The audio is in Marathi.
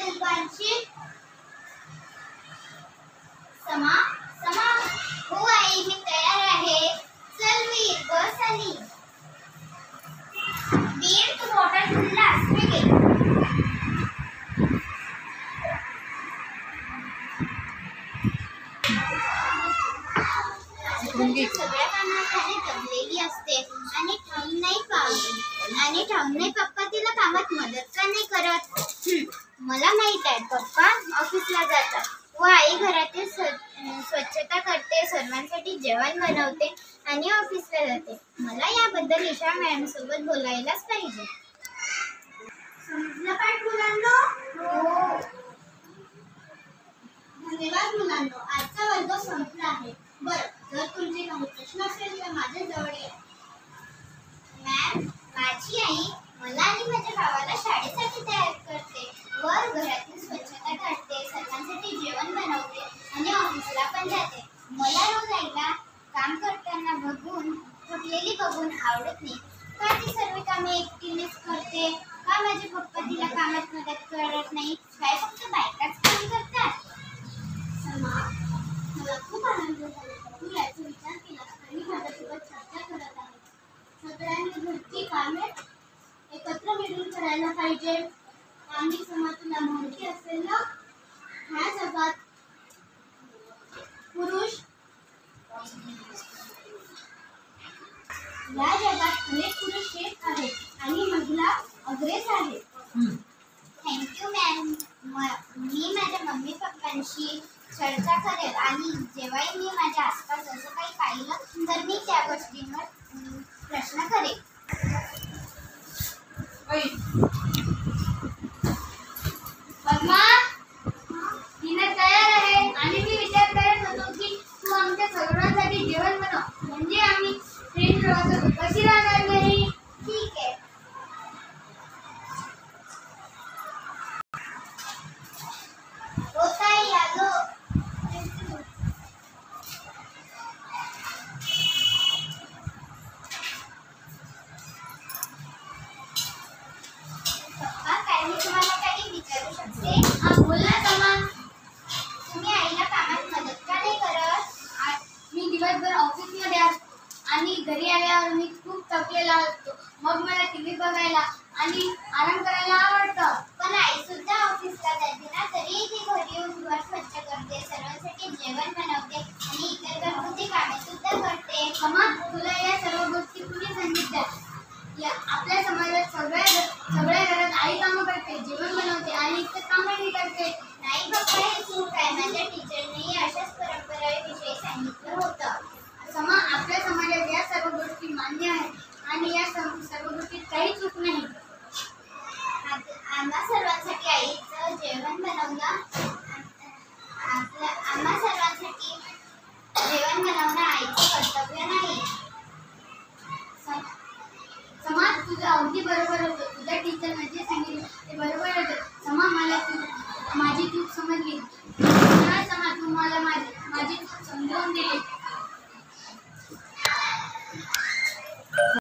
सर्वांची समा समा हो आई मी तयार आहे. चल वीर बस आली. वीर तू बॉटल भरलास मी घे. सगळ्या कामाखाली दबलेली असते आणि ठाऊक नाही पप्पा तिला कामात मदत का नाही करत. मला माहित आहे पप्पा ऑफिसला जातात व आई घरातील स्वच्छता करते, सर्वांसाठी जेवण बनवते आणि ऑफिसला जाते. मला याबद्दल ईशा मॅडम सोबत बोलायलाच पाहिजे. समजलं पाठ मुलांनो? हो. धन्यवाद मुलांनो. आजचा वर्ग संपला आहे. बरं, जर तुमचे काही प्रश्न असेल तर माझ्या जवळ या. मॅम, माझी आई मला आणि माझ्या भावाला शाळेसाठी तयार करते व घरातील स्वच्छता करते, सर्वांसाठी जेवण बनवते आणि ऑफिसला पण जाते. मला रोज आईला काम करताना थकलेली बघून आवडत नाही. का ती सर्व कामे एकटीनेच करते? का माझे पप्पा तिला कामात मदत करत नाही? काय फक्त बायकाच काम करतात? मला खूप आनंद झाला तू याचा विचार केला आणि माझ्यासोबत चर्चा करत आहे. सगळ्यांनी घरची कामे एकत्र मिळून करायला पाहिजे. आणि समाज तुला माहिती असेल ना, ह्या जगात अनेक पुरुष शेफ आहेत आणि महिला अग्रेस आहेत. Thank you ma'am. मी माझ्या मम्मी पप्पांशी चर्चा करेल आणि जेव्हाही मी माझ्या आसपास असं काही पाहिलं तर मी त्या गोष्टींवर प्रश्न करेन. पद्मा, डिनर तयार आहे आणि मी विचार करत होतो की तू आमच्या सर्वांसाठी जेवण बनव, म्हणजे आम्ही ट्रेन प्रवासात उपाशी राहणार नाही. ठीक आहे. ताई आलो. पप्पा, काय मी तुम्हाला काही विचारू शकते? हा, बोल ना समा. तुम्ही आईला कामात मदत का नाही करत? मी दिवसभर ऑफिसमध्ये असतो आणि घरी आल्यावर मी खूप थकलेला असतो. मग मला टीव्ही बघायला आणि आराम करायला आवडतं. पण आई सुद्धा ऑफिसला जाते ना, तरी ती घरी येऊन घर स्वच्छ करते, सर्वांसाठी जेवण बनवते आणि इतर घरगुती कामे सुद्धा करते. समा, तुला या सर्व गोष्टी